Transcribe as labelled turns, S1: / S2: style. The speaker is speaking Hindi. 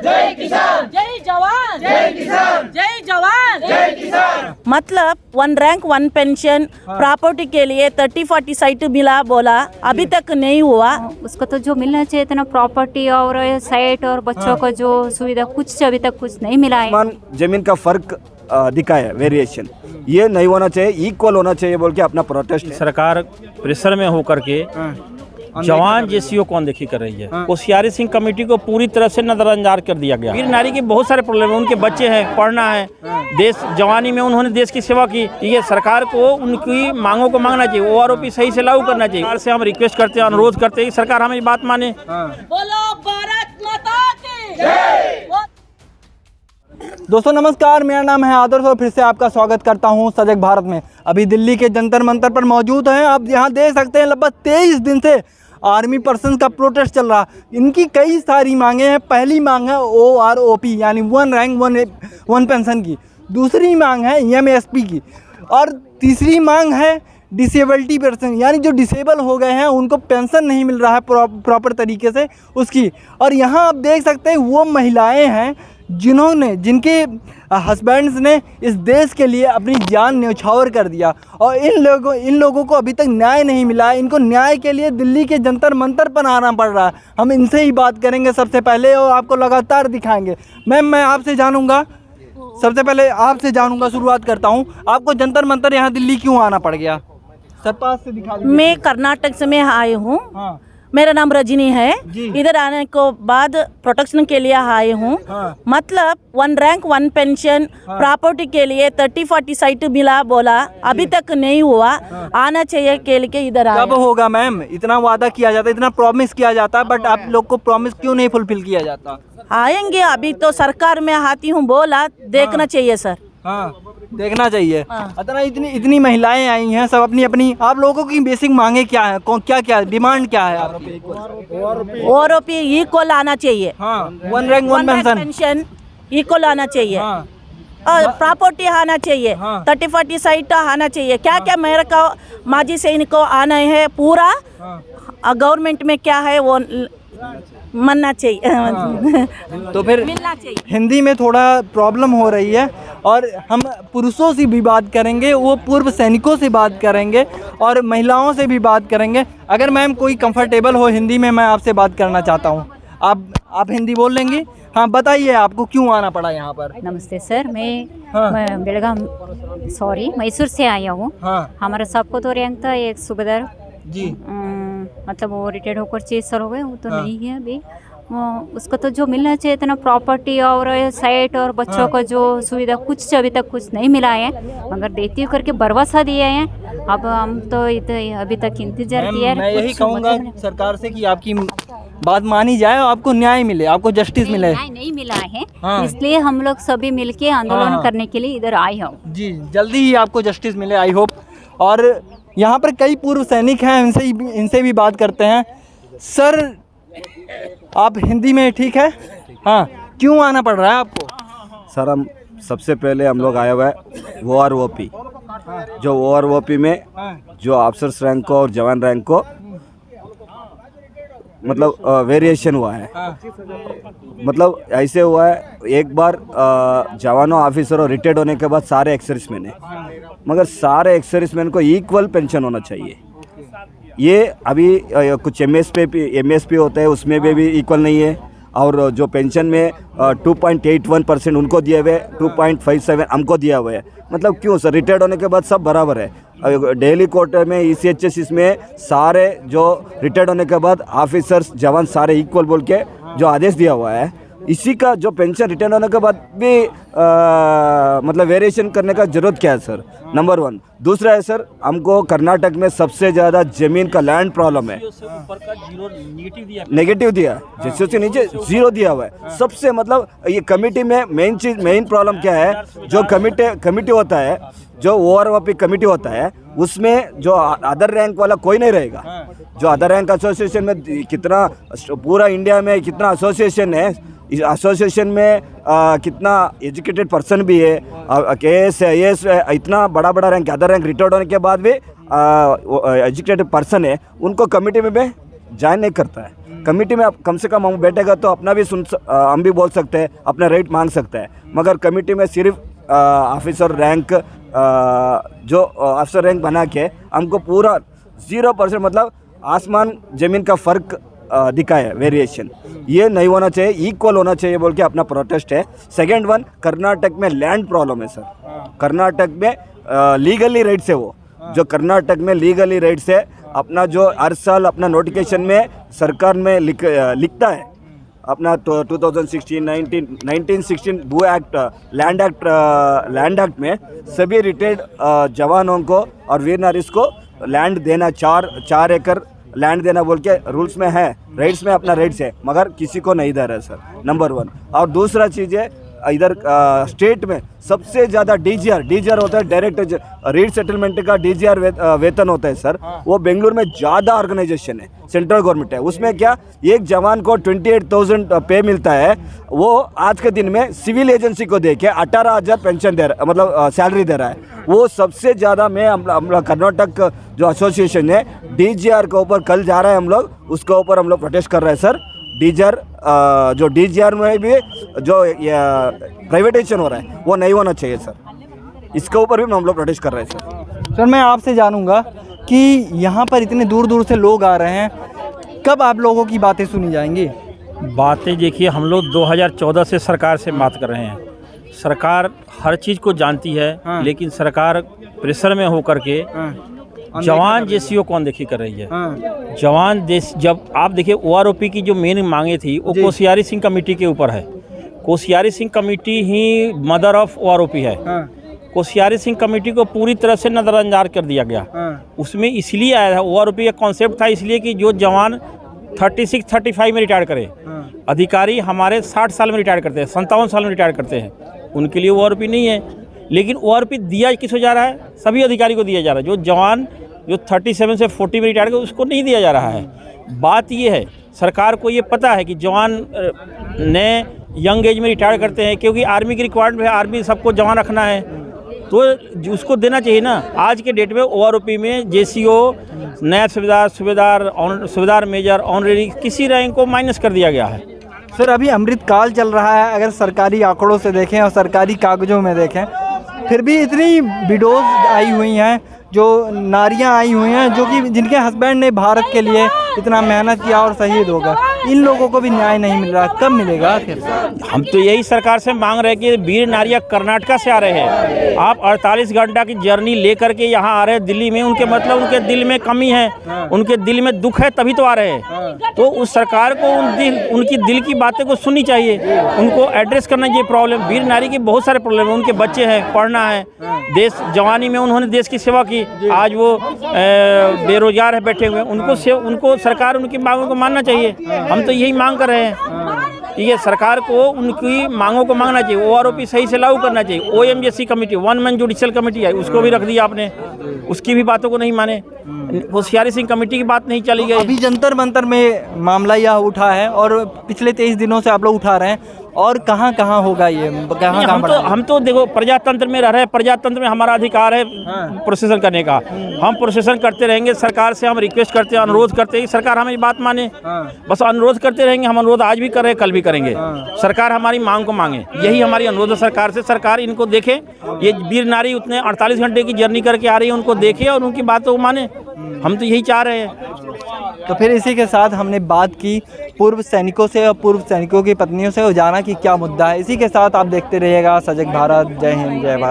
S1: जय किसान,
S2: जय जवान,
S1: जय किसान,
S2: जय जवान,
S1: जय किसान।
S2: मतलब 1 रैंक 1 पेंशन प्रॉपर्टी के लिए 30-40 साइट मिला बोला, अभी तक नहीं हुआ।
S3: उसको तो जो मिलना चाहिए इतना प्रॉपर्टी और साइट और बच्चों को जो सुविधा कुछ अभी तक कुछ नहीं मिला है।
S4: जमीन का फर्क दिखा है, वेरिएशन ये नहीं होना चाहिए, इक्वल होना चाहिए बोल के अपना प्रोटेस्ट।
S5: सरकार प्रेशर में होकर के जवान जेसीओ को अनदेखी कर रही है। होशियारी सिंह कमेटी को पूरी तरह से नजरअंदाज कर दिया गया। वीर नारी के बहुत सारे प्रॉब्लम है, उनके बच्चे हैं, पढ़ना है, देश जवानी में उन्होंने देश की सेवा की। ये सरकार को उनकी मांगों को मांगना चाहिए, ओआरओपी सही से लागू करना चाहिए। सरकार से हम रिक्वेस्ट करते हैं, अनुरोध करते हैं कि सरकार हमें बात माने।
S2: बोलो भारत माता की जय।
S6: दोस्तों नमस्कार, मेरा नाम है आदर्श और फिर से आपका स्वागत करता हूं सजग भारत में। अभी दिल्ली के जंतर मंतर पर मौजूद हैं। आप यहां देख सकते हैं लगभग 23 दिन से आर्मी पर्सन का प्रोटेस्ट चल रहा। इनकी कई सारी मांगे हैं। पहली मांग है ओआरओपी यानी 1 रैंक 1 पेंशन की, दूसरी मांग है एमएसपी की, और तीसरी मांग है डिसेबिलिटी पेंशन यानी जो डिसेबल हो गए हैं उनको पेंशन नहीं मिल रहा है प्रॉपर तरीके से उसकी। और यहाँ आप देख सकते हैं वो महिलाएं हैं जिनके हस्बैंड्स ने इस देश के लिए अपनी जान न्यौछावर कर दिया, और इन लोगों को अभी तक न्याय नहीं मिला है। इनको न्याय के लिए दिल्ली के जंतर मंतर पर आना पड़ रहा है। हम इनसे ही बात करेंगे सबसे पहले और आपको लगातार दिखाएंगे। मैम, मैं आपसे जानूंगा, सबसे पहले आपसे जानूंगा, शुरुआत करता हूं, आपको जंतर मंतर यहाँ दिल्ली क्यों आना पड़ गया? सर पास से दिखा दीजिए।
S2: मैं कर्नाटक से मैं आई हूँ।
S6: हाँ।
S2: मेरा नाम रजनी है। इधर आने को बाद प्रोटेक्शन के लिए आई हूँ। मतलब 1 रैंक 1 पेंशन प्रॉपर्टी के लिए 30-40 साइट मिला बोला, अभी तक नहीं हुआ। आना चाहिए के लिए इधर आए।
S6: कब होगा मैम? इतना वादा किया जाता है, इतना प्रॉमिस किया जाता है, बट आप लोग को प्रॉमिस क्यों नहीं फुलफिल किया जाता?
S2: आएंगे, अभी तो सरकार में आती हूँ बोला, देखना चाहिए सर।
S6: हाँ, देखना चाहिए। इतना इतनी महिलाएं आई हैं, सब अपनी अपनी। आप लोगों की बेसिक मांगे क्या है? क्या डिमांड क्या है आपकी?
S2: ओआरओपी इक्वल आना चाहिए।
S6: हाँ, 1 रैंक 1
S2: पेंशन इक्वल आना चाहिए। और प्रॉपर्टी आना चाहिए। 30-40 साइट आना चाहिए। क्या क्या मेरे को माजी सैनिक को आना है पूरा। गवर्नमेंट में क्या है वो मानना चाहिए।
S6: तो फिर
S2: मिलना चाहिए।
S6: हिंदी में थोड़ा प्रॉब्लम हो रही है, और हम पुरुषों से भी बात करेंगे, वो पूर्व सैनिकों से बात करेंगे, और महिलाओं से भी बात करेंगे। अगर मैम कोई कंफर्टेबल हो हिंदी में, मैं आपसे बात करना चाहता हूँ। आप हिंदी बोल लेंगी? हाँ, बताइए आपको क्यों आना पड़ा यहाँ पर?
S3: नमस्ते सर, मैं बेलगाम मैसूर से आया हूँ। हमारा सबको तो रैंक था एक सूबेदार
S6: जी।
S3: मतलब वो रिटायर्ड होकर 6 साल हो गए, वो तो नहीं है अभी। उसको तो जो मिलना चाहिए इतना प्रॉपर्टी और साइट और बच्चों को जो सुविधा कुछ अभी तक कुछ नहीं मिला है, मगर देती करके भरोसा दिए हैं। अब हम तो अभी तक इंतजार किया है।
S6: मैं यही कहूँगा सरकार से कि आपकी बात मानी जाए और आपको न्याय मिले, आपको जस्टिस मिले।
S3: न्याय नहीं मिला है, इसलिए हम लोग सभी मिलके आंदोलन करने के लिए इधर आए हैं।
S6: जी, जल्दी ही आपको जस्टिस मिले, आई होप। और यहाँ पर कई पूर्व सैनिक हैं, इनसे भी बात करते हैं। सर, आप हिंदी में ठीक है? हाँ, क्यों आना पड़ रहा है आपको?
S4: सर, हम सबसे पहले हम लोग आए हुए हैं ओआरओपी। जो ओआरओपी में जो ऑफिसर्स रैंक को और जवान रैंक को मतलब वेरिएशन हुआ है। मतलब ऐसे हुआ है, एक बार जवानों ऑफिसरों रिटायर्ड होने के बाद सारे एक्स-सर्विसमैन है, मगर सारे एक्स-सर्विसमैन को इक्वल पेंशन होना चाहिए। ये अभी कुछ एमएसपी होता है, उसमें भी इक्वल नहीं है। और जो पेंशन में 2.81% उनको दिए हुए, 2.57 हमको दिया हुआ है। मतलब क्यों सर? रिटायर्ड होने के बाद सब बराबर है। डेली क्वार्टर में ECHS इसमें सारे जो रिटायर्ड होने के बाद ऑफिसर्स जवान सारे इक्वल बोल के जो आदेश दिया हुआ है, इसी का जो पेंशन रिटर्न होने के बाद भी मतलब वेरिएशन करने का जरूरत क्या है सर? नंबर 1। दूसरा है सर, हमको कर्नाटक में सबसे ज़्यादा ज़मीन का लैंड प्रॉब्लम है। नेगेटिव दिया, जैसे से नीचे 0 दिया हुआ है। सबसे मतलब ये कमेटी में मेन प्रॉब्लम क्या है? जो कमेटी होता है, जो ओआरओपी कमेटी होता है, उसमें जो अदर रैंक वाला कोई नहीं रहेगा। जो अदर रैंक एसोसिएशन में कितना पूरा इंडिया में कितना एसोसिएशन है, इस एसोसिएशन में कितना एजुकेटेड पर्सन भी है, KS IAS इतना बड़ा रैंक, अदर रैंक रिटायर्ड होने के बाद भी एजुकेटेड पर्सन है, उनको कमेटी में ज्वाइन नहीं करता है कमेटी में। कम से कम हम बैठेगा तो अपना भी हम भी बोल सकते हैं, अपना रेट मांग सकते हैं। मगर कमेटी में सिर्फ ऑफिसर रैंक जो अफसर रैंक बना के हमको पूरा 0% मतलब आसमान ज़मीन का फ़र्क दिखा है, वेरिएशन। ये नहीं होना चाहिए, इक्वल होना चाहिए बोल के अपना प्रोटेस्ट है। सेकेंड वन, कर्नाटक में लैंड प्रॉब्लम है सर। कर्नाटक में लीगली राइट्स है, वो जो कर्नाटक में लीगली राइट्स है, अपना जो हर साल अपना नोटिफिकेशन में सरकार में लिखता है अपना 2016, 1916 भू एक्ट, लैंड एक्ट में सभी रिटायर्ड जवानों को और वीर नारीज को लैंड देना, 4 एकड़ लैंड देना बोल के रूल्स में है, राइट्स में अपना राइट्स है, मगर किसी को नहीं दे रहा है सर, नंबर 1। और दूसरा चीज़ है इधर स्टेट में सबसे ज़्यादा डीजीआर होता है, डायरेक्ट रीड सेटलमेंट का डीजीआर वेतन होता है सर। वो बेंगलुरु में ज़्यादा ऑर्गेनाइजेशन है, सेंट्रल गवर्नमेंट है। उसमें क्या एक जवान को 28,000 पे मिलता है, वो आज के दिन में सिविल एजेंसी को दे के 18,000 पेंशन दे रहा, मतलब सैलरी दे रहा है। वो सबसे ज़्यादा में हम लोग कर्नाटक जो एसोसिएशन है डीजीआर के ऊपर कल जा रहा है, हम लोग उसके ऊपर हम लोग प्रोटेस्ट कर रहे हैं सर। जो डीजीआर में भी जो प्राइवेटाइजेशन हो रहा है वो नहीं होना चाहिए सर, इसके ऊपर भी हम लोग प्रोटेस्ट कर रहे हैं सर।
S6: सर मैं आपसे जानूंगा कि यहाँ पर इतने दूर दूर से लोग आ रहे हैं, कब आप लोगों की बातें सुनी जाएंगी?
S5: बातें देखिए, हम लोग 2014 से सरकार से बात कर रहे हैं। सरकार हर चीज़ को जानती है, लेकिन सरकार प्रेशर में होकर के जवान जेसीओ को अनदेखी कर रही है। जवान देश, जब आप देखिए ओआरओपी की जो मेन मांगे थी वो कोश्यारी सिंह कमेटी के ऊपर है। Koshyari Singh committee he mother of OROP है। कोश्यारी सिंह कमेटी को पूरी तरह से नज़रअंदाज कर दिया गया। उसमें इसलिए आया था, ओआरओपी का कॉन्सेप्ट था इसलिए कि जो जवान 36-35 में रिटायर करे, अधिकारी हमारे 60 साल में रिटायर करते हैं, 57 साल में रिटायर करते हैं, उनके लिए ओआरओपी नहीं है। लेकिन ओआरओपी दिया किसको जा रहा है? सभी अधिकारी को दिया जा रहा है। जो जवान जो 37 से 40 में रिटायर कर उसको नहीं दिया जा रहा है। बात ये है, सरकार को ये पता है कि जवान ने यंग एज में रिटायर करते हैं, क्योंकि आर्मी की रिक्वायरमेंट है, आर्मी सबको जवान रखना है, तो उसको देना चाहिए ना। आज के डेट में ओआरओपी में जेसीओ, नायब सूबेदार, मेजर, ऑनरेरी किसी रैंक को माइनस कर दिया गया है।
S6: सर अभी अमृतकाल चल रहा है, अगर सरकारी आंकड़ों से देखें और सरकारी कागजों में देखें, फिर भी इतनी विडोज आई हुई हैं, जो नारियां आई हुई हैं, जो कि जिनके हस्बैंड ने भारत के लिए इतना मेहनत किया और शहीद हो गए, इन लोगों को भी न्याय नहीं मिल रहा। कब मिलेगा आखिर?
S5: हम तो यही सरकार से मांग रहे हैं कि वीर नारियां कर्नाटक से आ रहे हैं, आप 48 घंटा की जर्नी लेकर के यहाँ आ रहे हैं दिल्ली में, उनके मतलब उनके दिल में कमी है, उनके दिल में दुख है, तभी तो आ रहे हैं। तो उस सरकार को उनकी दिल की बातें को सुननी चाहिए, उनको एड्रेस करना चाहिए प्रॉब्लम। वीर नारी की बहुत सारे प्रॉब्लम है, उनके बच्चे हैं, पढ़ना है, देश जवानी में उन्होंने देश की सेवा की, आज वो बेरोजगार है बैठे हुए, उनको सरकार उनकी मांगों को मानना चाहिए। हम तो यही मांग कर रहे हैं, ठीक है, सरकार को उनकी मांगों को मांगना चाहिए, ओआरओपी सही से लागू करना चाहिए। ओएमजेसी कमेटी, 1 मैन जुडिशियल कमेटी है, उसको भी रख दिया आपने, उसकी भी बातों को नहीं माने। कोश्यारी सिंह कमेटी की बात नहीं चली गई।
S6: अभी जंतर मंतर में मामला यह उठा है और पिछले 23 दिनों से आप लोग उठा रहे हैं, और कहाँ कहाँ होगा ये?
S5: हम तो देखो प्रजातंत्र में रह रहे हैं, प्रजातंत्र में हमारा अधिकार है प्रोसेसन करने का, हम प्रोसेसन करते रहेंगे। सरकार से हम रिक्वेस्ट करते हैं, अनुरोध करते हैं, सरकार हमें बात माने, बस अनुरोध करते रहेंगे। हम अनुरोध आज भी कर रहे हैं, कल भी करेंगे, सरकार हमारी मांग को मांगे, यही हमारी अनुरोध है सरकार से। सरकार इनको देखे, ये वीर नारी उतने 48 घंटे की जर्नी करके आ रही है, उनको देखे और उनकी बातों को माने, हम तो यही चाह रहे हैं।
S6: तो फिर इसी के साथ हमने बात की पूर्व सैनिकों से और पूर्व सैनिकों की पत्नियों से, और जाना कि क्या मुद्दा है। इसी के साथ आप देखते रहिएगा सजग भारत। जय हिंद, जय भारत।